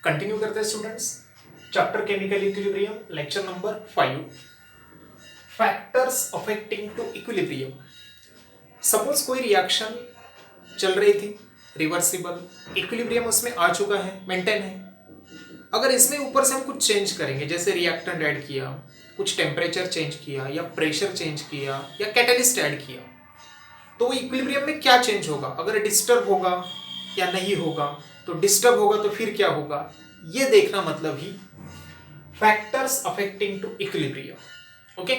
Continue करते हैं students, chapter chemical equilibrium, lecture number 5, factors affecting to equilibrium. Suppose कोई reaction चल रही थी, रिवर्सिबल, इक्विलिब्रियम उसमें आ चुका है, मेंटेन है। अगर इसमें ऊपर से हम कुछ चेंज करेंगे, जैसे रिएक्टेंट ऐड किया, कुछ टेम्परेचर चेंज किया या प्रेशर चेंज किया या कैटलिस्ट ऐड किया, तो वो इक्विलिब्रियम में क्या चेंज होगा, अगर डिस्टर्ब होगा या नहीं होगा। तो डिस्टर्ब होगा तो फिर क्या होगा, ये देखना मतलब ही factors affecting to equilibrium. Okay,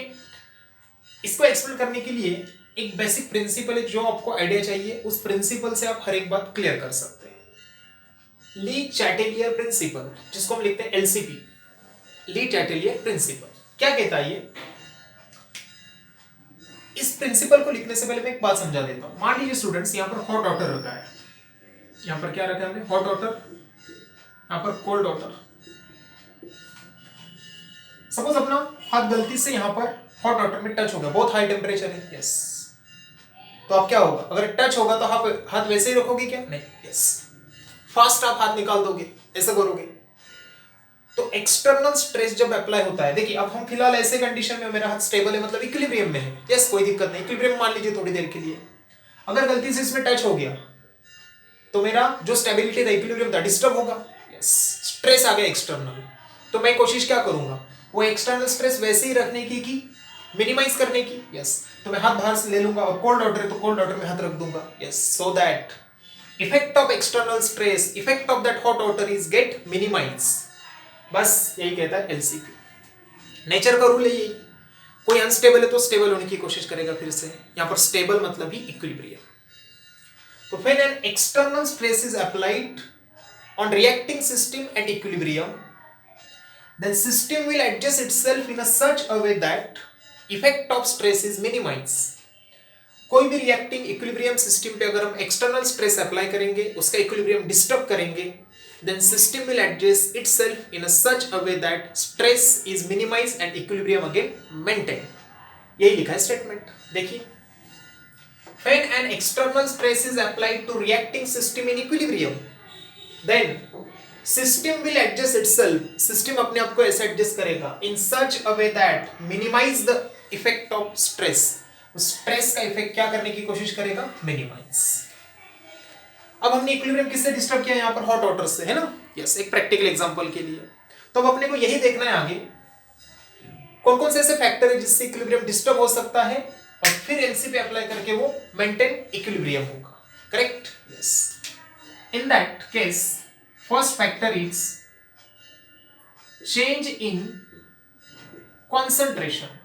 इसको एक्सप्लेन करने के लिए एक बेसिक प्रिंसिपल है, जो आपको आइडिया चाहिए, उस प्रिंसिपल से आप हर एक बात क्लियर कर सकते हैं। ली चैटेलियर प्रिंसिपल, जिसको हम लिखते हैं एलसीपी, ली चैटेलियर प्रिंसिपल। क्या कहता है ये? इस प्रिंसिपल को लिखने से पहले मैं एक बात समझा देता हूं। मान लीजिए स्टूडेंट्स, यहां पर हॉट वाटर रखा है, यहां पर क्या रखा है हमने, हॉट वाटर, यहां पर कोल्ड वाटर। सपोज अपना हाथ गलती से यहां पर हॉट वाटर में टच हो गया, बहुत हाई टेम्परेचर है, यस, तो अब क्या होगा, अगर टच होगा तो आप हाथ वैसे ही रखोगे क्या? नहीं, यस, फास्ट आप हाथ निकाल दोगे, ऐसा करोगे। तो एक्सटर्नल स्ट्रेस जब अप्लाई होता है, देखिए अब हम फिलहाल ऐसे कंडीशन में, मेरा हाथ स्टेबल है, मतलब इक्विलिब्रियम में है, यस, कोई दिक्कत नहीं, इक्विलिब्रियम मान लीजिए थोड़ी देर के लिए। अगर गलती से इसमें टच हो गया तो मेरा जो स्टेबिलिटी था, इक्विलिब्रियम था, डिस्टर्ब होगा, यस, स्ट्रेस आ गया एक्सटर्नल। तो मैं कोशिश क्या करूंगा, वो एक्सटर्नल स्ट्रेस वैसे ही रखने की मिनिमाइज करने की, यस, तो मैं हाथ बाहर से ले लूंगा, और कोल्ड वाटर है तो कोल्ड वाटर में हाथ रख दूंगा, yes, so that effect of external stress, effect of that hot water is get minimise. बस यही कहता है एलसीपी। नेचर का रूल है यही, कोई अनस्टेबल है तो स्टेबल होने की कोशिश करेगा, फिर से यहां पर स्टेबल मतलब ही इक्विलिब्रियम। तो when an external stress is applied on reacting system at equilibrium, then system will adjust itself in a such a way that effect of stress is minimized. कोई भी रिएक्टिंग इक्विलिब्रियम सिस्टम पे अगर हम external stress apply करेंगे, उसका equilibrium disturb करेंगे, then system will adjust itself in a such a way that stress is minimized and equilibrium again maintained. यही लिखा है स्टेटमेंट, देखिए, when an external stress is applied to reacting system in equilibrium, then system will adjust itself, system अपने आप को ऐसे adjust करेगा in such a way that minimize the effect of stress, stress का इफेक्ट क्या करने की कोशिश करेगा, मिनिमाइज। अब हमने इक्विलिब्रियम किससे डिस्टर्ब किया, यहां पर हॉट वाटर से, है ना, यस, एक प्रैक्टिकल एग्जांपल के लिए। तो अब अपने को यही देखना है आगे कौन कौन से ऐसे फैक्टर है जिससे इक्विलिब्रियम डिस्टर्ब हो सकता है, और फिर एलसीपी अप्लाई करके वो मेंटेन इक्विलिब्रियम होगा, correct, yes. In that case first factor is change in concentration.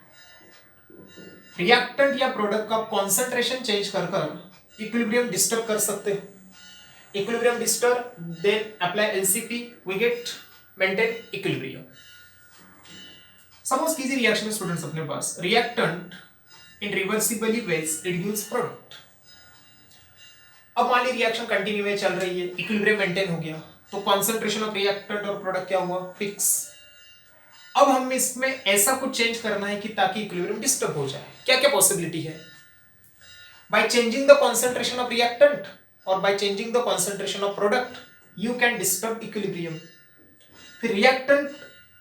Reactant या प्रोडक्ट का कॉन्सेंट्रेशन चेंज कर कर इक्विलिब्रियम डिस्टर्ब कर सकते हो। Equilibrium disturb, then apply LCP, we get maintain equilibrium. Suppose कीजिए रिएक्शन स्टूडेंट्स अपने पास, reactant in reversibly ways reduce product. अब मान ली रिएक्शन कंटिन्यू में चल रही है, इक्विलिब्रियम मेंटेन हो गया, तो कॉन्सेंट्रेशन ऑफ रिएक्टेंट और प्रोडक्ट क्या हुआ, फिक्स। अब हमें इसमें ऐसा कुछ चेंज करना है कि ताकि इक्विलिब्रियम डिस्टर्ब हो जाए। क्या क्या पॉसिबिलिटी है, by changing the concentration of reactant और by changing the concentration of product you can disturb equilibrium. फिर रिएक्टेंट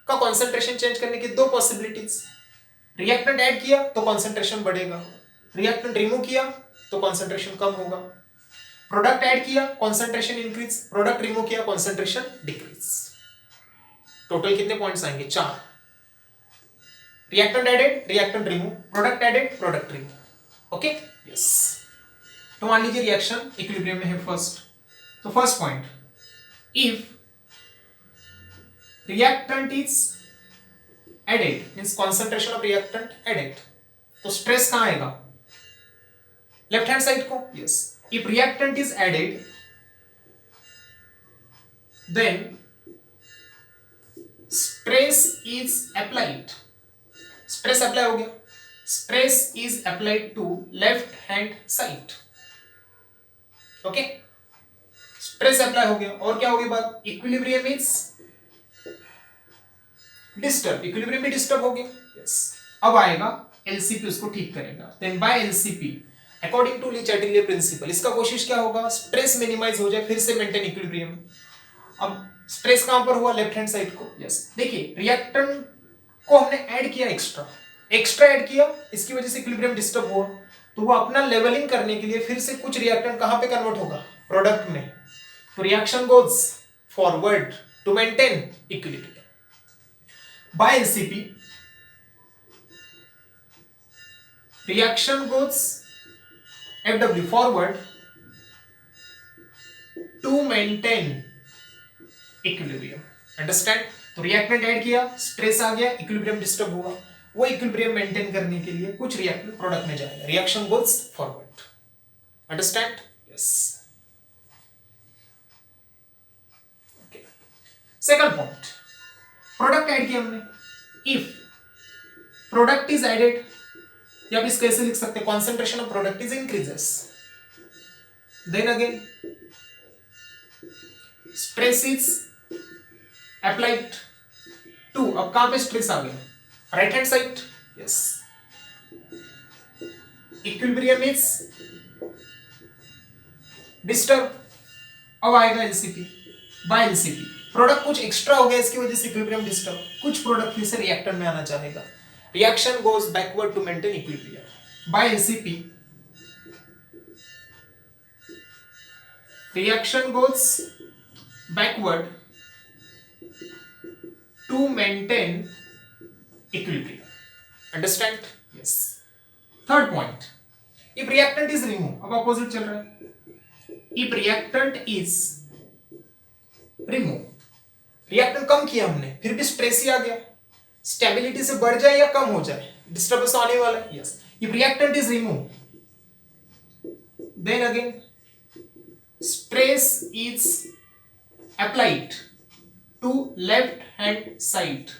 का कॉन्सेंट्रेशन चेंज करने की दो पॉसिबिलिटीज, रिएक्टेंट ऐड किया तो कॉन्सेंट्रेशन बढ़ेगा, रिएक्टेंट रिमूव किया तो कॉन्सेंट्रेशन कम होगा, प्रोडक्ट ऐड किया कॉन्सेंट्रेशन इंक्रीज, प्रोडक्ट रिमूव किया कॉन्सेंट्रेशन डिक्रीज। टोटल कितने पॉइंट्स आएंगे, 4। Reactant added, reactant remove, product added, product remove, okay, yes. तो मान लीजिए रिएक्शन इक्विलिब्रियम में है फर्स्ट, तो first point, if reactant is added, means concentration of reactant added, तो स्ट्रेस कहां आएगा, लेफ्ट हैंड साइड को, yes. if reactant is added then stress is applied, stress apply हो गया, stress is applied to left hand side, okay, stress apply हो गया, और क्या होगी बात, इक्विलिब्रियम इज डिस्टर्ब, इक्विलिब्रियम भी डिस्टर्ब हो गया, यस। अब आएगा एलसीपी, उसको ठीक करेगा, then by LCP according to Le Chatelier principle, इसका कोशिश क्या होगा, स्ट्रेस मिनिमाइज हो जाए, फिर से मेंटेन इक्विलिब्रियम। अब स्ट्रेस कहां पर हुआ, लेफ्ट हैंड साइड को। यस देखिए रिएक्टेंट को हमने ऐड किया, एक्स्ट्रा ऐड किया, इसकी वजह से इक्विलिब्रियम डिस्टर्ब हुआ, तो वो अपना लेवलिंग करने के लिए फिर से कुछ रिएक्टेंट कहां पे कन्वर्ट होगा, प्रोडक्ट में। तो reaction goes forward to maintain equilibrium by LCP, reaction goes FW forward to maintain equilibrium. Understand? तो रिएक्टेंट ऐड किया, स्ट्रेस आ गया, इक्विलिब्रियम डिस्टर्ब हुआ, वो इक्विलिब्रियम मेंटेन करने के लिए कुछ रिएक्टेंट प्रोडक्ट में जाएगा, reaction goes forward. Understand? Yes. Okay, second point, product add किया हमने, इफ प्रोडक्ट इज एडेड, या आप इसको कैसे लिख सकते हैं, concentration of product is increases, then again stress is applied to, अब कहां पे स्ट्रेस आ गया, right hand side. Yes, equilibrium is disturb, अब आएगा एलसीपी, बाय एलसीपी प्रोडक्ट कुछ एक्स्ट्रा हो गया, इसकी वजह से इक्विलिब्रियम डिस्टर्ब, कुछ प्रोडक्ट फिर से रिएक्टेंट में आना चाहेगा, reaction goes backward to maintain equilibrium by LCP, reaction goes backward to maintain equilibrium. Understand? Yes. Third point, if reactant is removed, अब opposite चल रहा है, if reactant is removed, reactant कम किया हमने, फिर भी स्ट्रेस ही आ गया, स्टेबिलिटी से बढ़ जाए या कम हो जाए, डिस्टर्बेंस आने वाला है। Yes, if reactant is removed, then again stress is applied to left hand side,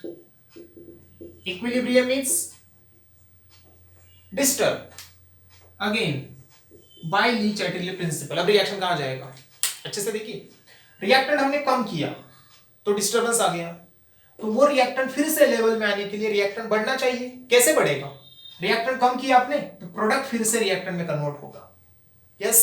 equilibrium is disturbed again by Le Chatelier principle. अब रिएक्शन कहां जाएगा, अच्छे से देखिए, रिएक्टेंट हमने कम किया तो डिस्टर्बेंस आ गया, तो वो रिएक्टेंट फिर से लेवल में आने के लिए रिएक्टेंट बढ़ना चाहिए, कैसे बढ़ेगा, रिएक्टेंट कम किया आपने तो प्रोडक्ट फिर से रिएक्टेंट में कन्वर्ट होगा। यस,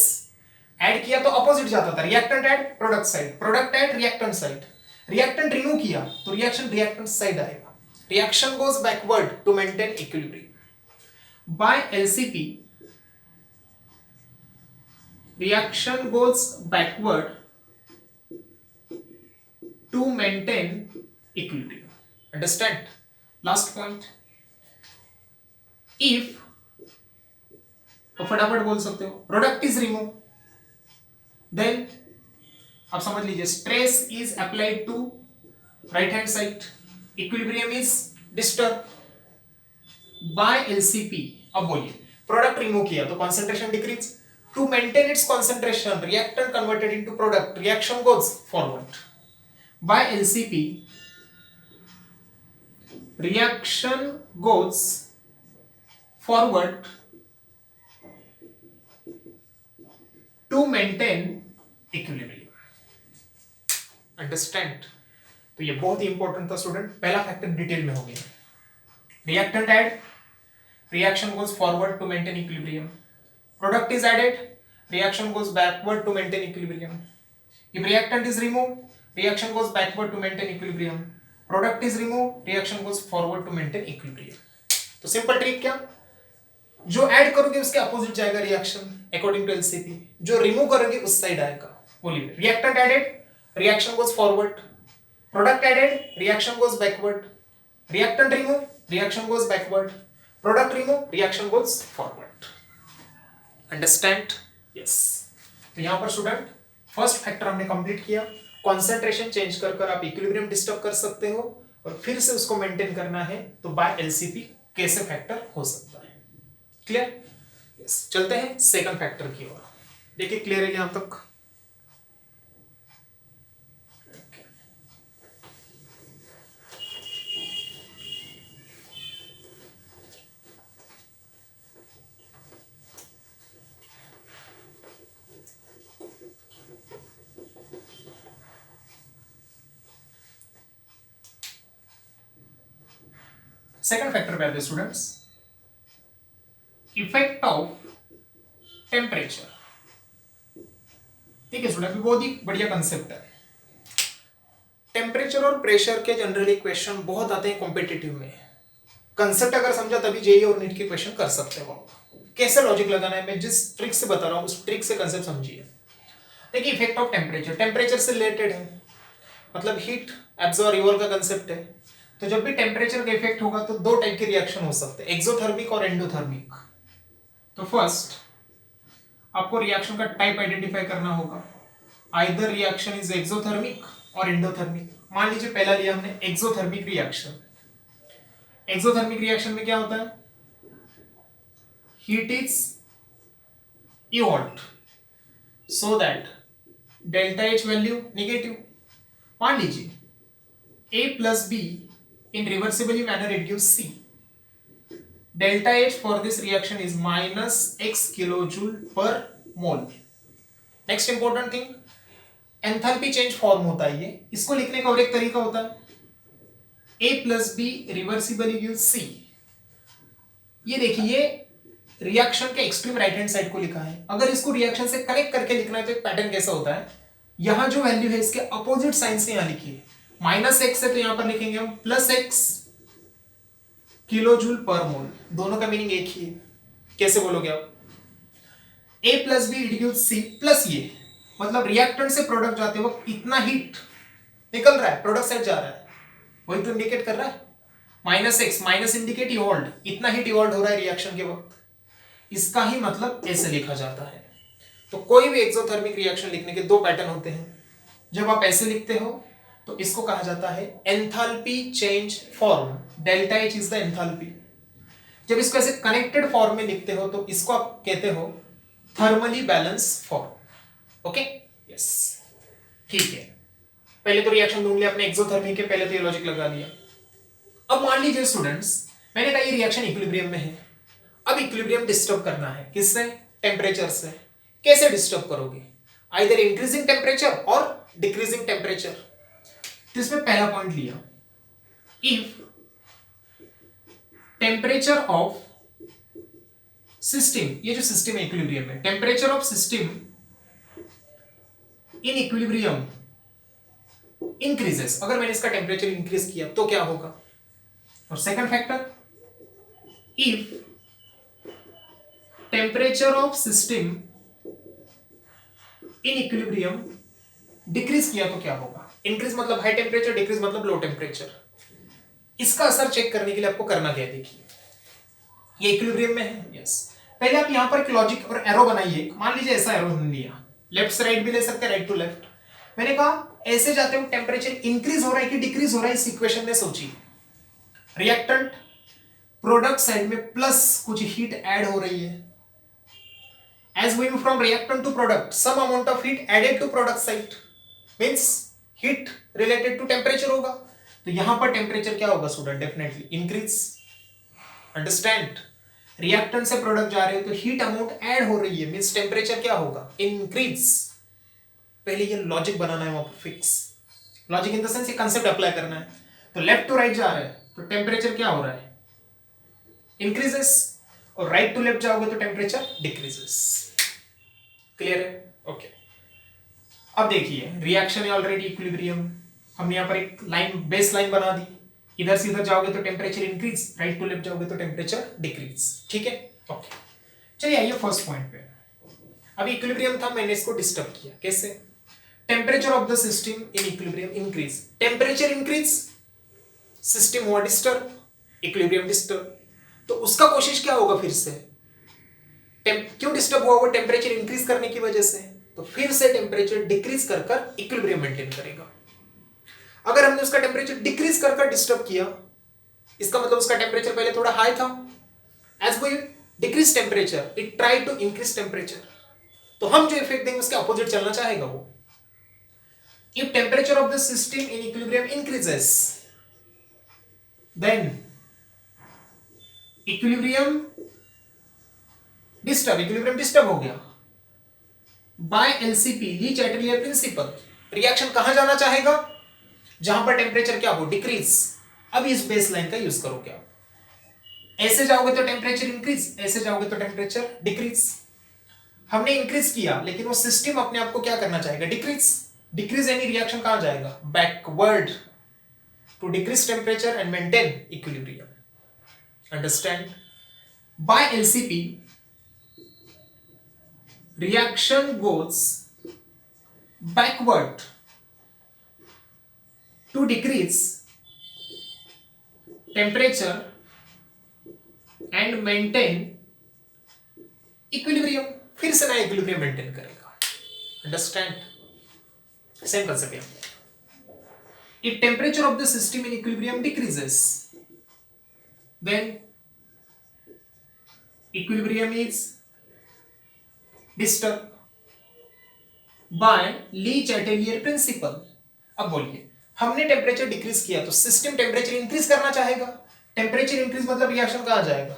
ऐड किया तो अपोजिट जाता था, reactant add product side, product add reactant side, reactant remove किया तो रिएक्शन रिएक्टेंट साइड आएगा, reaction goes backward to maintain equilibrium by LCP, reaction goes backward to maintain equilibrium. Understand? Last point, if, तो फटाफट बोल सकते हो, product is remove, then आप समझ लीजिए stress is applied to right hand side, equilibrium is disturb by LCP. अब बोलिए, प्रोडक्ट रिमूव किया तो concentration decrease, to maintain its concentration reactant converted into product, reaction goes forward by LCP, reaction goes forward to maintain equilibrium. Understand? तो ये बहुत ही important था student, पहला फैक्टर डिटेल में हो गया, reactant add, reaction goes forward to maintain equilibrium, product is added, reaction goes backward to maintain equilibrium, if reactant is remove, reaction goes backward to maintain equilibrium, product is remove, reaction goes forward to maintain equilibrium. तो simple trick क्या, जो add करोगे उसके opposite जाएगा reaction according to एलसीपी, जो remove करोगे उस side आएगा। बोलिए, reactant added, reaction goes forward, product added, reaction goes backward, reactant remove, reaction goes backward, product remove, reaction goes forward. Understand? Yes. तो यहां पर स्टूडेंट फर्स्ट फैक्टर हमने कंप्लीट किया, कॉन्सेंट्रेशन चेंज कर कर आप इक्विलिब्रियम डिस्टर्ब कर सकते हो और फिर से उसको मेंटेन करना है तो बाय एलसीपी कैसे फैक्टर हो सकता है। क्लियर? यस, चलते हैं सेकंड फैक्टर की ओर। देखिए क्लियर है यहां तक? सेकंड फैक्टर पे आते हैं स्टूडेंट्स, इफेक्ट ऑफ टेम्परेचर। ठीक है स्टूडेंट, बहुत ही बढ़िया कंसेप्ट है। टेम्परेचर और प्रेशर के जनरली क्वेश्चन बहुत आते हैं कॉम्पिटिटिव में। कंसेप्ट अगर समझा तभी जेईई और नीट के क्वेश्चन कर सकते हो आप। कैसे लॉजिक लगाना है मैं जिस ट्रिक से बता रहा हूँ उस ट्रिक से कंसेप्ट समझिए। देखिए इफेक्ट ऑफ टेम्परेचर, टेम्परेचर से रिलेटेड है, मतलब हीट एब्जॉर्ब रिवॉल्व का कंसेप्ट है। तो जब भी टेम्परेचर का इफेक्ट होगा तो दो टाइप के रिएक्शन हो सकते हैं, एक्सोथर्मिक और एंडोथर्मिक। तो फर्स्ट आपको रिएक्शन का टाइप आइडेंटिफाई करना होगा, आइदर रिएक्शन इज एक्सोथर्मिक और एंडोथर्मिक। मान लीजिए पहला लिया हमने एक्सोथर्मिक रिएक्शन। एक्सोथर्मिक रिएक्शन में क्या होता है, heat is evolved so that delta H value negative. मान लीजिए A plus B in reversibly manner it gives C. Delta H for this reaction is minus x kilojoule per mole. Next important thing, enthalpy change form होता है ये, इसको लिखने का और एक तरीका होता है A plus B reversibly gives C। ये देखिए रिएक्शन के एक्सट्रीम राइट हैंड साइड को लिखा है, अगर इसको रिएक्शन से कनेक्ट करके लिखना है तो एक पैटर्न कैसा होता है, यहां जो वैल्यू है इसके अपोजिट साइन से यहां लिखिए, माइनस एक्स है तो यहां पर लिखेंगे हम प्लस एक्स किलो जूल पर मोल, दोनों का मीनिंग एक ही है। कैसे बोलोगे आप, A plus B it gives C plus ये, मतलब रिएक्टेंट से प्रोडक्ट जाते वक्त इतना हीट निकल रहा है, प्रोडक्ट साइड जा रहा है, वही तो इंडिकेट कर रहा है। Minus x minus indicate evolve, इतना हीट इवॉल्व हो रहा है रिएक्शन के वक्त, इसका ही मतलब ऐसे लिखा जाता है। तो कोई भी एक्सोथर्मिक रिएक्शन लिखने के दो पैटर्न होते हैं, जब आप ऐसे लिखते हो तो इसको कहा जाता है enthalpy change form, delta H is the enthalpy. जब इसको ऐसे कनेक्टेड फॉर्म में लिखते हो तो इसको आप कहते हो thermally balance form. Okay yes ठीक है, पहले तो रिएक्शन ढूंढ लिया अपने एक्सोथर्मिक के, पहले तो ये लॉजिक लगा लिया। अब मान लीजिए स्टूडेंट्स मैंने कहा ये रिएक्शन इक्विलिब्रियम में है, अब इक्विलिब्रियम डिस्टर्ब करना है, किससे, टेम्परेचर से। कैसे डिस्टर्ब करोगे, आइदर इंक्रीजिंग टेम्परेचर और डिक्रीजिंग टेम्परेचर। तो इसमें पहला पॉइंट लिया, इफ टेम्परेचर ऑफ सिस्टम, ये जो सिस्टम है इक्विलिब्रियम में, temperature of system in equilibrium increases, अगर मैंने इसका टेम्परेचर इंक्रीज किया तो क्या होगा। और second factor, if temperature of system in equilibrium decrease किया तो क्या होगा। इंक्रीज मतलब हाई टेम्परेचर, डिक्रीज मतलब लो टेम्परेचर। इसका असर चेक करने के लिए आपको करना क्या है, देखिए ये इक्विलिब्रियम में है, यस। पहले आप यहां पर एक लॉजिक और एरो बनाइए, मान लीजिए ऐसा एरो हमने लिया, लेफ्ट से राइट भी ले सकते हैं, राइट टू लेफ्ट। मैंने कहा ऐसे जाते हो टेम्परेचर इंक्रीज हो रहा है कि डिक्रीज हो रहा है, इस इक्वेशन में सोचिए। रिएक्टेंट प्रोडक्ट साइड में प्लस कुछ हीट ऐड हो रही है, as moving from reactant to product some amount of heat added to product side means heat related to temperature होगा। तो यहां पर टेम्परेचर क्या होगा student, definitely increase. Understand, reactant से प्रोडक्ट जा रहे हो तो हीट अमाउंट ऐड हो रही है, मींस टेम्परेचर क्या होगा, इंक्रीज। पहले ये लॉजिक बनाना है वहां पर fix, logic in the sense ये कांसेप्ट अप्लाई करना है। तो लेफ्ट टू राइट जा रहे हैं तो टेम्परेचर क्या हो रहा है, इंक्रीजेस, और राइट टू लेफ्ट जाओगे तो टेम्परेचर डिक्रीजेस। क्लियर है, ओके। अब देखिए रिएक्शन है ऑलरेडी इक्विलिब्रियम, हमने यहां पर एक लाइन बेस लाइन बना दी, इधर से इधर जाओगे तो temperature increase, right to left जाओगे तो टेम्परेचर डिक्रीज, ठीक है ओके। चलिए आइए फर्स्ट पॉइंट पे। अभी इक्विलिब्रियम था, मैंने इसको डिस्टर्ब किया, कैसे, temperature of the system in equilibrium increase, temperature increase, system हुआ डिस्टर्ब, इक्विलिब्रियम डिस्टर्ब। तो उसका कोशिश क्या होगा, फिर से क्यों डिस्टर्ब हुआ, वो टेम्परेचर इंक्रीज करने की वजह से, तो फिर से टेम्परेचर डिक्रीज कर कर इक्विलिब्रियम मेंटेन करेगा। अगर हमने उसका टेम्परेचर डिक्रीज कर कर डिस्टर्ब किया, इसका मतलब उसका टेम्परेचर पहले थोड़ा हाई था, as we decrease temperature it try to increase temperature, तो हम जो इफेक्ट देंगे उसके अपोजिट चलना चाहेगा वो। If temperature of the system in equilibrium increases then equilibrium disturb, equilibrium disturb हो गया। By LCP, Le Chatelier principle, reaction कहां जाना चाहेगा, जहां पर टेम्परेचर क्या हो, डिक्रीज। अब इस बेस लाइन का यूज करोगे आप, ऐसे जाओगे तो टेम्परेचर इंक्रीज, ऐसे जाओगे तो टेम्परेचर डिक्रीज। हमने इंक्रीज किया लेकिन वो सिस्टम अपने आप को क्या करना चाहेगा, डिक्रीज, डिक्रीज एनी रिएक्शन कहां जाएगा? Backward to decrease temperature and maintain equilibrium. Understand? By LCP reaction goes backward to decrease temperature and maintain equilibrium. फिर से नया इक्विलिब्रियम मेंटेन करेगा. अंडरस्टैंड? सेम कंसेप्ट है. If temperature of the system in equilibrium decreases, then equilibrium is disturbed by Le Chatelier principle. अब बोलिए, हमने temperature decrease किया तो सिस्टम टेम्परेचर इंक्रीज करना चाहेगा. टेम्परेचर इंक्रीज मतलब रिएक्शन कहां जाएगा?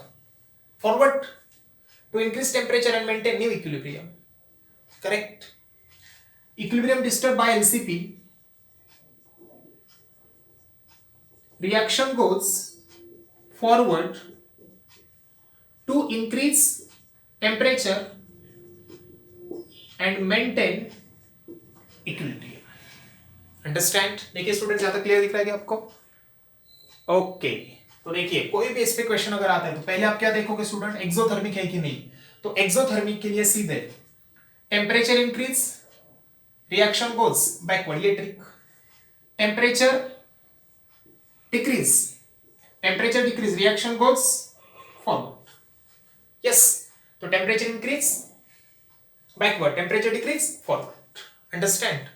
Forward to increase temperature and maintain new equilibrium. Correct? Equilibrium disturb by LCP, reaction goes forward to increase temperature and maintain equilibrium. Understand? देखिए student, ज्यादा clear दिख रहा है क्या आपको? ओके, तो देखिए कोई भी इस पे क्वेश्चन अगर आता है तो पहले आप क्या देखोगे स्टूडेंट? एक्सोथर्मिक है कि नहीं. तो एक्सोथर्मिक के लिए सीधे temperature increase, reaction goes backward, ये trick. Temperature decrease, temperature decrease, reaction goes forward. Yes, तो temperature increase backward, temperature decrease forward. Understand?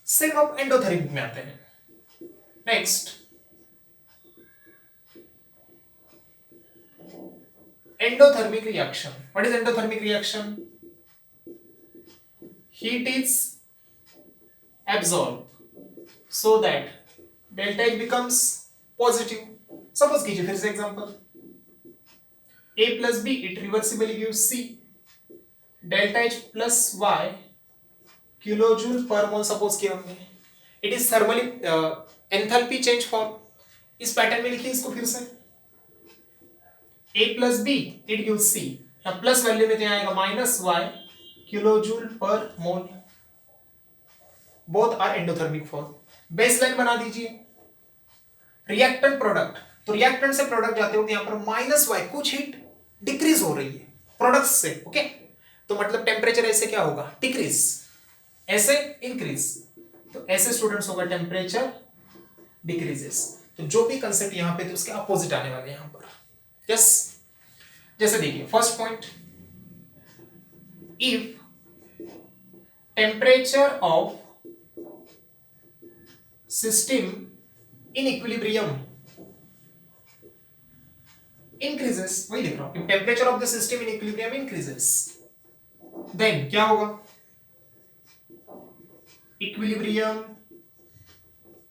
Same अब एंडोथर्मिक में आते हैं. Next, endothermic reaction. What is endothermic reaction? Heat is absorbed so that delta H becomes positive. Suppose कीजिए फिर से example, A plus B, it reversibly gives C. Delta H plus Y kilojoule per mole suppose किया हमने. It is thermally enthalpy change form. इस pattern में लिखिए इसको फिर से. A plus B, it gives C. अब प्लस वैल्यू में क्या आएगा? माइनस Y किलोजूल पर mole. Both are endothermic form. Baseline बना दीजिए. रिएक्टेंट प्रोडक्ट, तो रिएक्टेंट से प्रोडक्ट जाते हो यहां पर माइनस Y, कुछ हीट डिक्रीज हो रही है प्रोडक्ट से. ओके, तो मतलब टेम्परेचर ऐसे क्या होगा? डिक्रीज, ऐसे इंक्रीज. तो ऐसे स्टूडेंट्स होगा टेम्परेचर डिक्रीजेस. तो जो भी कंसेप्ट यहां पे तो उसके अपोजिट आने वाले यहां पर. यस, जैसे देखिए first point, if temperature of system in equilibrium increases, वही लिख रहा हूं, if temperature of the system in equilibrium increases, then क्या होगा? इक्विलिब्रियम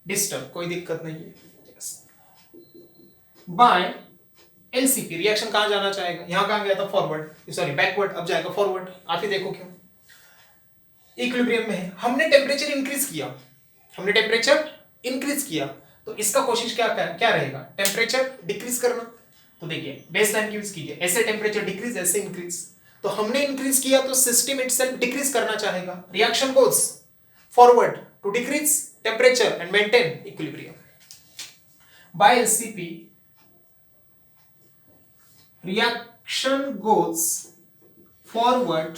डिस्टर्ब, कोई दिक्कत नहीं है. बाय एलसीपी, रिएक्शन कहां जाना चाहेगा? यहां कहां गया था? फॉरवर्ड, सॉरी बैकवर्ड, अब जाएगा फॉरवर्ड. आप ही देखो क्यों, इक्विलिब्रियम में है. हमने टेम्परेचर इंक्रीज किया, हमने टेम्परेचर इंक्रीज किया, तो इसका कोशिश क्या रहेगा? टेम्परेचर डिक्रीज करना. तो देखिए बेसलाइन यूज कीजिए, ऐसे टेम्परेचर डिक्रीज, ऐसे इंक्रीज. तो हमने इंक्रीज किया तो सिस्टम इटसेल्फ डिक्रीज करना चाहेगा. Reaction goes forward to decrease temperature and maintain equilibrium. By LCP reaction goes forward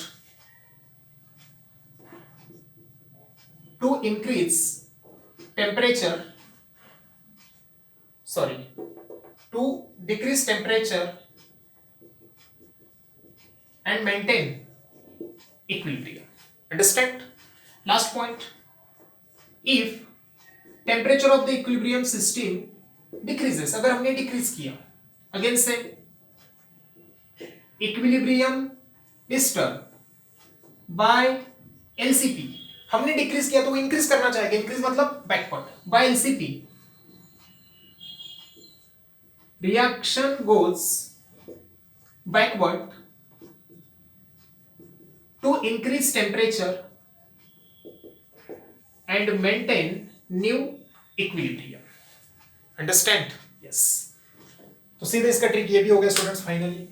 to increase temperature, to decrease temperature and maintain equilibrium. Understand? Last point, if temperature of the equilibrium system decreases, अगर हमने decrease किया, again से equilibrium disturb by एलसीपी, हमने decrease किया तो वो increase करना चाहेगा. इंक्रीज मतलब backward. By LCP reaction goes backward to increase temperature and maintain new equilibrium. Understand? Yes. तो सीधे इसका ट्रिक ये भी हो गया स्टूडेंट्स. फाइनली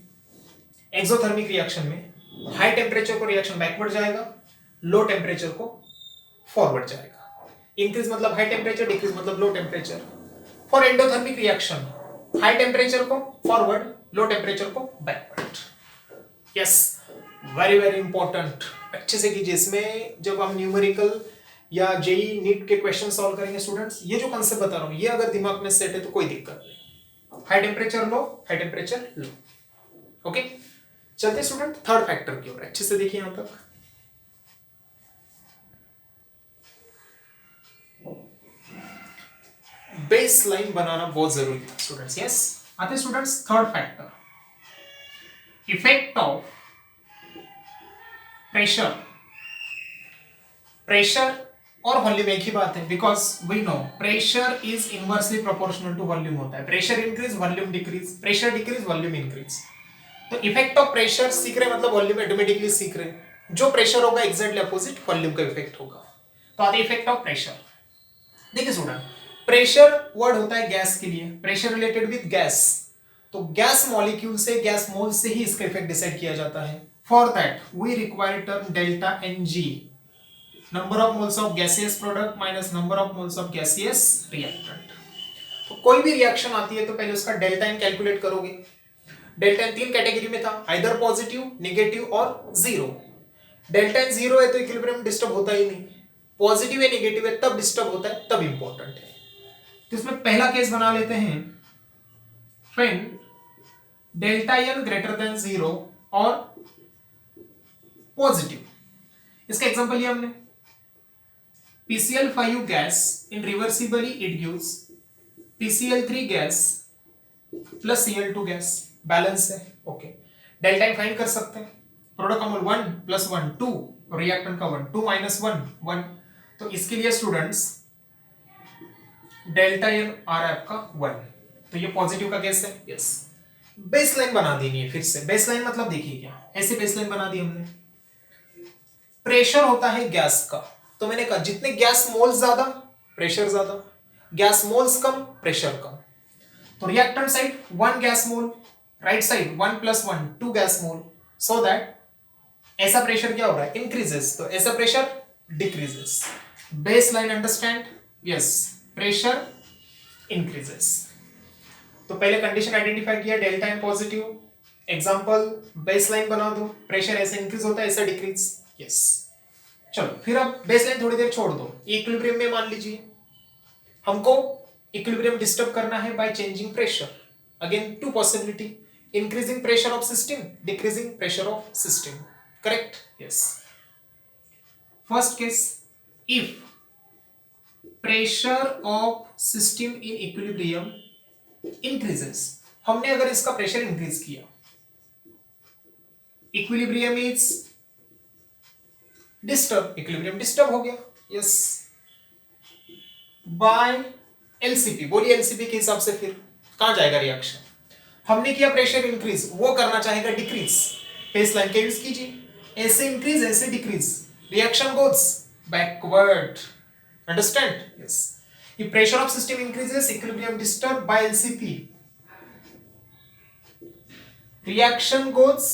एक्सोथर्मिक रिएक्शन में हाई टेम्परेचर को रिएक्शन बैकवर्ड जाएगा, लो टेम्परेचर को फॉरवर्ड जाएगा। इंक्रीज मतलब हाई टेम्परेचर, डिक्रीज मतलब low temperature. For endothermic reaction high temperature को फॉरवर्ड, लो टेम्परेचर को backward. Yes, very very important, अच्छे से कीजिए। इसमें जब हम न्यूमेरिकल या जेई नीट के क्वेश्चन सॉल्व करेंगे स्टूडेंट्स, ये जो कंसेप्ट बता रहा हूं ये अगर दिमाग में सेट है तो कोई दिक्कत नहीं। High temperature low, high temperature low. Okay, चलते स्टूडेंट थर्ड फैक्टर की ओर, अच्छे से देखिए यहां तक। बेस लाइन बनाना बहुत जरूरी था स्टूडेंट्स। यस, आते students third factor, effect of pressure. Pressure और वॉल्यूम एक ही बात है, because we know pressure is inversely proportional to volume होता है। Pressure increase volume decrease, pressure decrease volume increase. तो इफेक्ट ऑफ प्रेशर सीख रहे मतलब वॉल्यूम ऑटोमेटिकली सीख रहे, जो प्रेशर होगा एग्जैक्टली अपोजिट वॉल्यूम का इफेक्ट होगा। तो आते इफेक्ट ऑफ प्रेशर। देखिए स्टूडेंट, प्रेशर वर्ड होता है गैस के लिए, प्रेशर रिलेटेड विद गैस। तो गैस मॉलिक्यूल से, गैस मोल से ही इसका इफेक्ट डिसाइड किया जाता है। For that we require term delta n g, number of moles of gaseous product minus number of moles of gaseous reactant. तो कोई भी रिएक्शन आती है तो पहले उसका डेल्टा एन कैलकुलेट करोगे। डेल्टा एन तीन कैटेगरी में था, आइदर पॉजिटिव, नेगेटिव और जीरो। डेल्टा एन जीरो है तो इक्विलिब्रियम डिस्टर्ब होता ही नहीं, पॉजिटिव है नेगेटिव है तब डिस्टर्ब होता है, तब इंपॉर्टेंट है। तो इसमें पहला केस बना लेते हैं, when delta n greater than zero और पॉजिटिव। इसका एग्जांपल लिया हमने, PCl5 gas in reversibly it gives PCl3 gas plus Cl2 gas, balance है। ओके, डेल्टा एन फाइंड कर सकते हैं। प्रोडक्ट का मोल 1 प्लस 1 2, रिएक्टेंट का 1 2 माइनस 1 1। तो इसके लिए स्टूडेंट्स डेल्टा एन आ रहा है आपका 1, तो ये पॉजिटिव का केस है। यस, बेसलाइन बना देनी है। फिर से बेसलाइन मतलब देखिए क्या, ऐसे बेसलाइन बना दी हमने। प्रेशर होता है गैस का, तो मैंने कहा जितने गैस मोल्स ज्यादा प्रेशर ज्यादा, गैस मोल्स कम प्रेशर कम। तो reactant side 1 gas mole, right side 1 plus 1 2 gas mole, so that ऐसा प्रेशर क्या हो रहा है, इंक्रीजेस, तो ऐसा pressure decreases. Baseline understand? Yes, pressure increases. तो पहले कंडीशन आइडेंटिफाई किया, delta n positive, example baseline बना दो, प्रेशर ऐसे इंक्रीज होता है ऐसा डिक्रीज। यस, चलो फिर अब बेसलाइन थोड़ी देर छोड़ दो, इक्विलिब्रियम में मान लीजिए हमको इक्विलिब्रियम डिस्टर्ब करना है by changing pressure. Again to possibility, increasing pressure of system, decreasing pressure of system, correct? Yes. First case, if pressure of system in equilibrium increases, हमने अगर इसका प्रेशर इंक्रीज किया, equilibrium is disturb, equilibrium disturb हो गया। Yes, by एलसीपी, बोलिए एलसीपी के हिसाब से फिर कहां जाएगा रिएक्शन? हमने किया प्रेशर इंक्रीज, वो करना चाहेगा डिक्रीज। बेसलाइन के यूज कीजिए, ऐसे इंक्रीज ऐसे decrease, reaction goes backward, understand? Yes, if pressure of system increases, equilibrium disturbed by LCP, reaction goes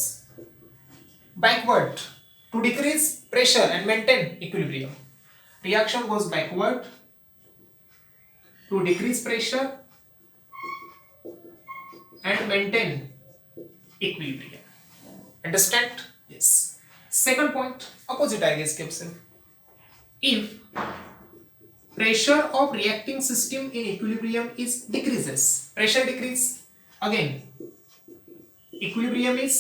backward to decrease pressure and maintain equilibrium. Reaction goes backward to decrease pressure and maintain equilibrium. Understand? Yes. Second point, opposite आएगा इसके opposite. If pressure of reacting system in equilibrium is decreases, pressure decrease, again equilibrium is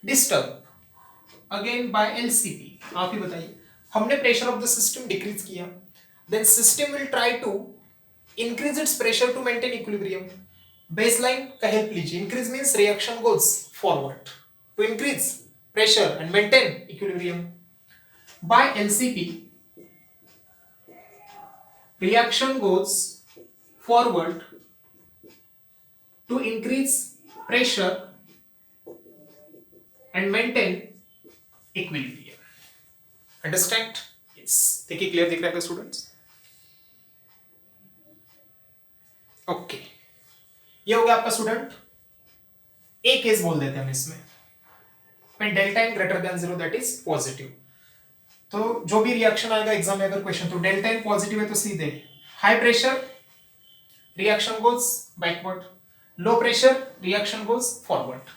disturbed, again by LCP. आप ही बताइए, हमने pressure of the system decrease किया, then system will try to increase its pressure to maintain equilibrium. Baseline का help लीजिए, increase means reaction goes forward to increase pressure and maintain equilibrium. By LCP, reaction goes forward to increase pressure and maintain equilibrium. Understand? Yes. देखिए clear दिख रहा है students? Okay, ये हो गया आपका स्टूडेंट ए केस बोल देते हैं हम इसमें, when delta n greater than 0 that is positive. तो जो भी रिएक्शन आएगा एग्जाम में अगर क्वेश्चन, तो डेल्टा एन पॉजिटिव है तो सीधे high pressure reaction goes backward, low pressure reaction goes forward.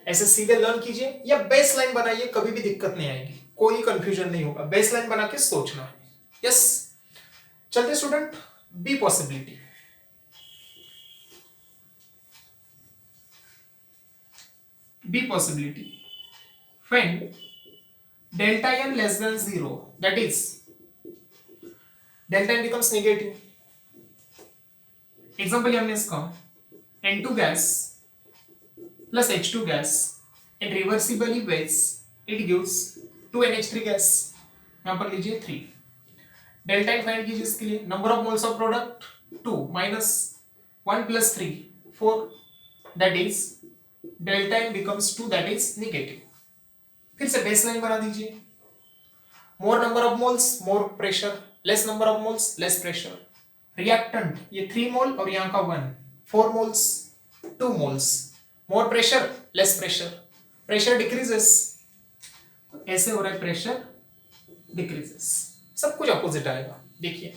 ऐसे सीधे लर्न कीजिए या बेस लाइन बनाइए, कभी भी दिक्कत नहीं आएगी, कोई कंफ्यूजन नहीं होगा, बेस लाइन बना के सोचना है। यस, चलते student be possibility. Be possibility, when delta n less than 0, that is delta n becomes negative. Example हमने इसका N2 gas plus H2 gas in reversibly ways it gives 2 NH3 gas, यहां पर लीजिए 3। डेल्टा n फाइंड कीजिए इसके लिए, number of moles of product 2 minus 1 plus 3 4, that is delta n becomes 2, that is negative। फिर से बेसलाइन बना दीजिए, मोर number of moles more pressure, less number of moles less pressure. Reactant ये 3 मोल और यहां का 1, 4 moles 2 moles, more pressure less pressure, pressure decreases, तो ऐसे हो रहा है प्रेशर डिक्रीजेस, सब कुछ अपोजिट आएगा। देखिए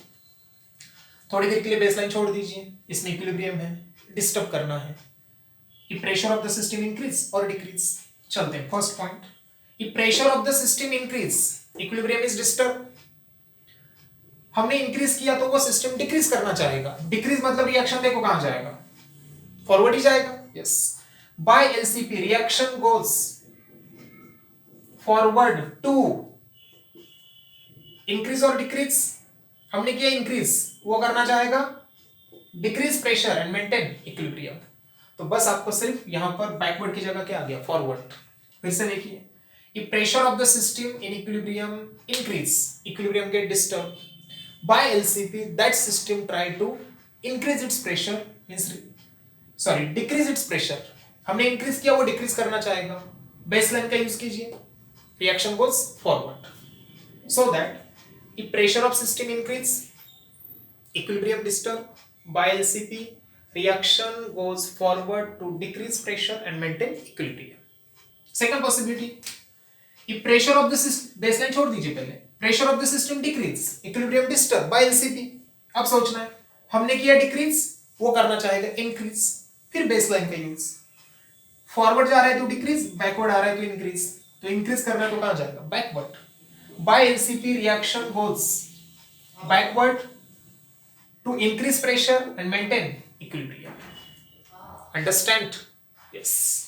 थोड़ी देर के लिए बेसलाइन छोड़ दीजिए, इसमें इक्विलिब्रियम है, डिस्टर्ब करना है कि pressure of the system increase और डिक्रीज। चलते हैं फर्स्ट पॉइंट, कि pressure of the system increase, equilibrium is disturb. हमने इंक्रीज किया तो वो सिस्टम डिक्रीज करना चाहेगा, डिक्रीज मतलब रिएक्शन देखो कहां जाएगा, फॉरवर्ड ही जाएगा। Yes, by LCP reaction goes forward to increase और डिक्रीज। हमने किया इंक्रीज, वो करना चाहेगा decrease pressure and maintain equilibrium. तो बस आपको सिर्फ यहां पर बैकवर्ड की जगह क्या आ गया, फॉरवर्ड। फिर से देखिए, if pressure of the system in equilibrium increase, equilibrium get disturbed by LCP, that system try to increase its pressure, means sorry decrease its pressure। हमने increase किया, वो decrease करना चाहेगा, baseline का use कीजिए, reaction goes forward, so that if pressure of system increase, equilibrium disturb by LCP, reaction goes forward to decrease pressure and maintain equilibrium। second possibility, if pressure of the system, baseline छोड़ दीजिए पहले, pressure of the system decrease, equilibrium disturb by LCP। अब सोचना है हमने किया decrease, वो करना चाहेगा इंक्रीज, फिर बेसलाइन का यूज, फॉरवर्ड जा रहा है तो डिक्रीज, बैकवर्ड आ रहा है तो इंक्रीज, तो इंक्रीज करना है तो कहां जाएगा, backward. By LCP reaction goes backward to increase pressure and maintain equilibrium. Understand? Yes.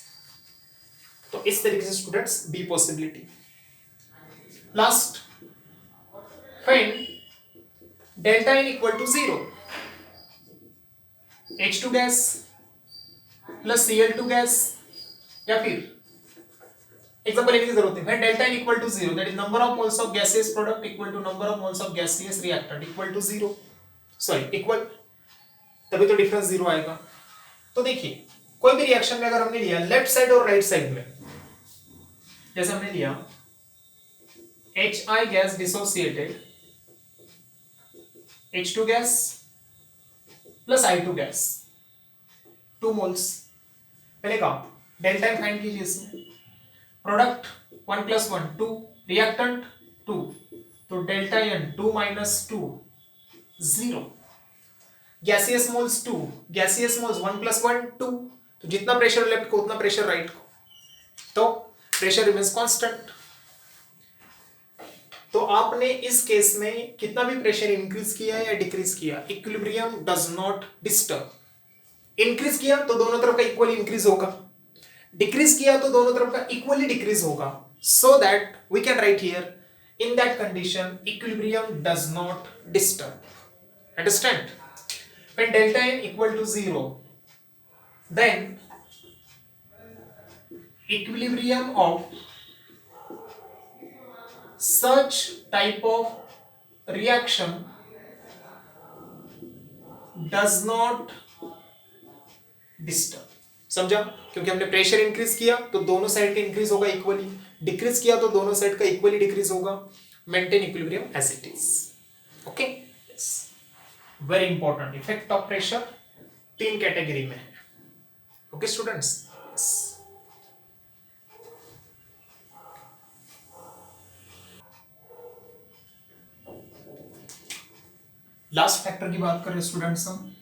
तो इस तरीके से students be possibility. Last, when delta n equal to 0, H2 gas plus Cl2 gas, या फिर एग्जांपल लेने की जरूरत है, when delta n equal to 0, that is number of moles of gaseous product equal to number of moles of gaseous reactant equal to 0, sorry equal, तभी तो difference 0 आएगा। तो देखिए कोई भी रिएक्शन में अगर हमने लिया लेफ्ट साइड और राइट साइड में, जैसे हमने लिया HI gas dissociated H2 gas plus I2 gas 2 moles, पहले कहा डेल्टा एन फाइंड कीजिए, इसमें प्रोडक्ट 1 + 1 2, रिएक्टेंट 2, तो delta n 2 - 2 0, gaseous moles 2, gaseous moles 1 + 1 2, तो जितना प्रेशर लेफ्ट को उतना प्रेशर राइट को, तो प्रेशर रिमेंस कांस्टेंट। तो आपने इस केस में कितना भी प्रेशर इंक्रीज किया या डिक्रीज किया, equilibrium does not disturb. Increase किया तो दोनों तरफ का इक्वली इंक्रीज होगा, डिक्रीज किया तो दोनों तरफ का इक्वली डिक्रीज होगा, so that we can write here in that condition equilibrium does not disturb. Understand? When delta n equal to 0, then equilibrium of such type of reaction does not disturb। समझा? क्योंकि हमने pressure increase किया तो दोनों side का increase होगा equally, decrease किया तो दोनों साइड का इक्वली डिक्रीज होगा, maintain equilibrium as it is. Okay, yes, very important. Effect of pressure 3 category में है। Okay students, yes. Last factor की बात करें स्टूडेंट्स हम,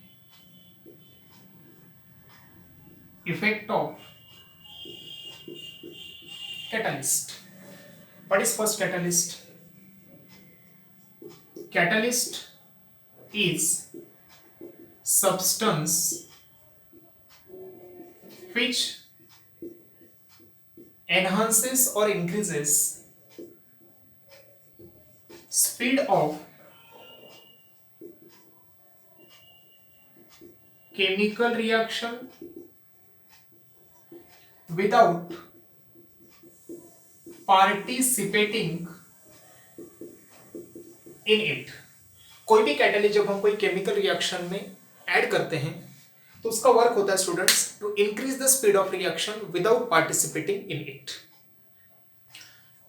effect of catalyst. What is first catalyst? Catalyst is substance which enhances or increases speed of chemical reaction without participating in it। कोई भी catalyst जब हम कोई केमिकल रिएक्शन में ऐड करते हैं तो उसका वर्क होता है students to increase the speed of reaction without participating in it.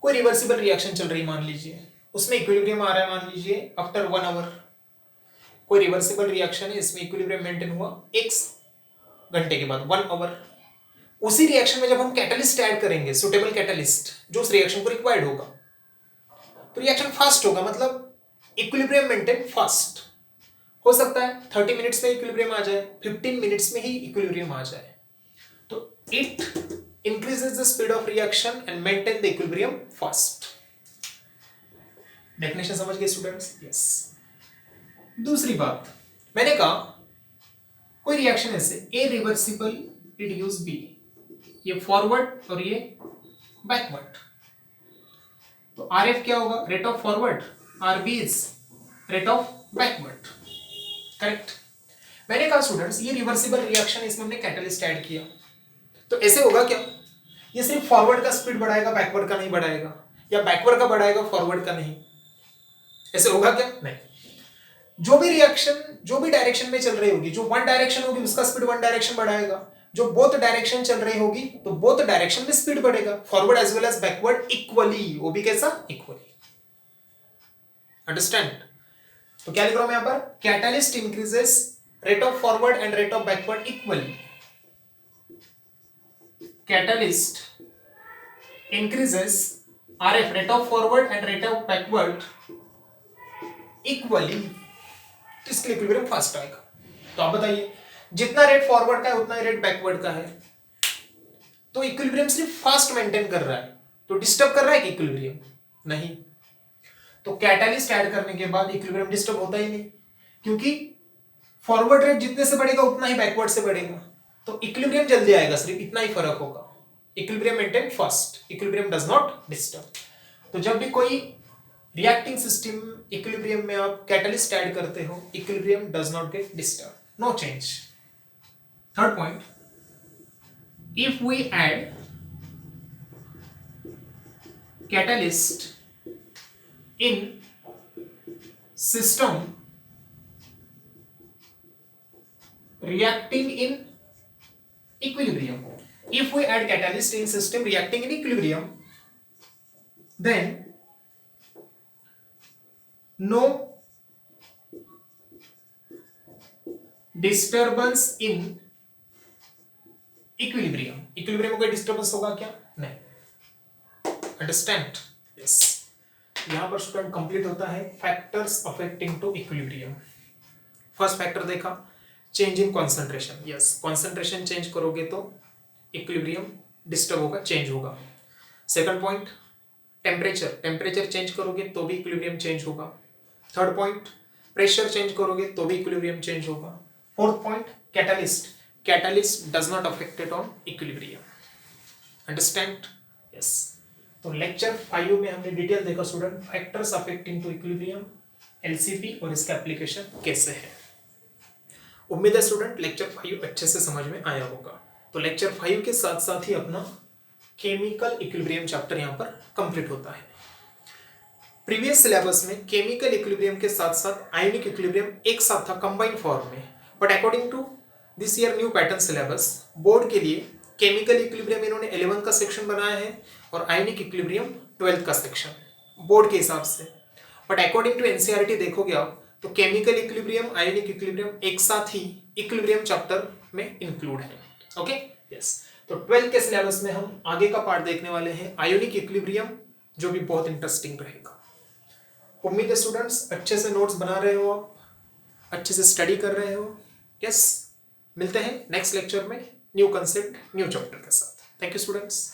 कोई रिवर्सिबल रिएक्शन चल रही मान लीजिए, उसमें इक्विलिब्रियम आ रहा है मान लीजिए आफ्टर 1 आवर। कोई रिवर्सिबल रिएक्शन है, इसमें इक्विलिब्रियम मेंटेन हुआ 1 घंटे के बाद 1 आवर। उसी रिएक्शन में जब हम कैटलिस्ट ऐड करेंगे, सुटेबल कैटलिस्ट जो उस रिएक्शन को रिक्वायर्ड होगा, तो रिएक्शन फास्ट होगा, मतलब इक्विलिब्रियम मेंटेन फास्ट हो सकता है 30 मिनट्स में इक्विलिब्रियम आ जाए, 15 मिनट्स में ही इक्विलिब्रियम आ जाए। तो it increases the speed of reaction and maintain the equilibrium fast. Definition समझ गए स्टूडेंट्स? यस। दूसरी बात मैंने कहा कोई रिएक्शन ऐसे ए रिवर्सिबल रिड्यूस बी, ये फॉरवर्ड और ये बैकवर्ड, तो आर एफ क्या होगा? Rate of forward, R B is rate of backward. Correct. मैंने कहा स्टूडेंट्स ये रिवर्सिबल रिएक्शन, इसमें हमने कैटलिस्ट ऐड किया, तो ऐसे होगा क्या? ये सिर्फ फॉरवर्ड का स्पीड बढ़ाएगा, बैकवर्ड का नहीं बढ़ाएगा, या बैकवर्ड का बढ़ाएगा, फॉरवर्ड का नहीं, ऐसे होगा क्या? नहीं। जो भी रिएक्शन जो भी डायरेक्शन में चल रही होगी, जो वन डायरेक्शन होगी उसका स्पीड वन डायरेक्शन बढ़ाएगा, जो बोथ डायरेक्शन चल रही होगी तो बोथ डायरेक्शन में स्पीड बढ़ेगा, forward as well as backward equally, वो भी कैसा? इक्वली। अंडरस्टैंड? तो क्या लिख रहा हूं मैं यहां पर? Catalyst increases rate of forward and rate of backward equally. Catalyst increases RF, rate of forward and rate of backward equally, तो इसके लिए इक्विलिब्रियम फास्ट आएगा। तो आप बताइए जितना रेट फॉरवर्ड का है उतना ही रेट बैकवर्ड का है, तो इक्विलिब्रियम सिर्फ फास्ट मेंटेन कर रहा है, तो डिस्टर्ब कर रहा है कि इक्विलिब्रियम? नहीं। तो कैटलिस्ट ऐड करने के बाद इक्विलिब्रियम डिस्टर्ब होता ही नहीं, क्योंकि फॉरवर्ड रेट जितने से बढ़ेगा उतना ही बैकवर्ड से बढ़ेगा, तो इक्विलिब्रियम जल्दी आएगा, सिर्फ इतना ही फर्क होगा। Equilibrium maintain fast, equilibrium does not disturb. तो जब भी कोई रिएक्टिंग सिस्टम इक्विलिब्रियम में आप कैटलिस्ट ऐड करते हो, equilibrium does not get disturb, no change. Third point, if we add catalyst in system reacting in equilibrium, if we add catalyst in system reacting in equilibrium, then no disturbance in equilibrium, equilibrium में कोई disturbance होगा क्या? नहीं। Understand? Yes. यहां पर student complete होता है factors affecting to equilibrium. First factor देखा, change in concentration. Yes, concentration change करोगे तो इक्विलिब्रियम डिस्टर्ब होगा, चेंज होगा। Second point, temperature, temperature change करोगे तो भी इक्विलिब्रियम चेंज होगा। थर्ड पॉइंट, प्रेशर चेंज करोगे तो भी इक्विलिब्रियम चेंज होगा। Fourth point, catalyst, catalyst does not affected on equilibrium. Understand? Yes. तो लेक्चर 5 में हमने डिटेल देखा student, factors affecting to equilibrium, LCP और इसका एप्लीकेशन कैसे है। उम्मीद है स्टूडेंट लेक्चर 5 अच्छे से समझ में आया होगा। तो लेक्चर 5 के साथ साथ ही अपना केमिकल इक्विलिब्रियम चैप्टर यहाँ पर कंप्लीट होता है। प्रीवियस सिलेबस में केमिकल इक्विलिब्रियम के साथ साथ आयनिक इक्विलिब्रियम एक साथ था कंबाइंड फॉर्म में, but according to this year new pattern syllabus, board के लिए केमिकल इक्विलिब्रियम इन्होंने 11th का सेक्शन बनाया है और आयनिक इक्विलिब्रियम 12th का सेक्शन, बोर्ड के हिसाब से। बट अकॉर्डिंग टू एनसीईआरटी देखोगे आप तो केमिकल इक्विलिब्रियम, आयनिक इक्विलिब्रियम एक साथ ही इक्विलिब्रियम चैप्टर में इंक्लूड है। Okay, yes. तो 12th के सिलेबस में हम आगे का पार्ट देखने वाले हैं आयोनिक इक्विलिब्रियम, जो भी बहुत इंटरेस्टिंग रहेगा। उम्मीद है स्टूडेंट्स अच्छे से नोट्स बना रहे हो आप, अच्छे से स्टडी कर रहे हो। यस, मिलते हैं नेक्स्ट लेक्चर में न्यू कंसेप्ट न्यू चैप्टर के साथ। Thank you students.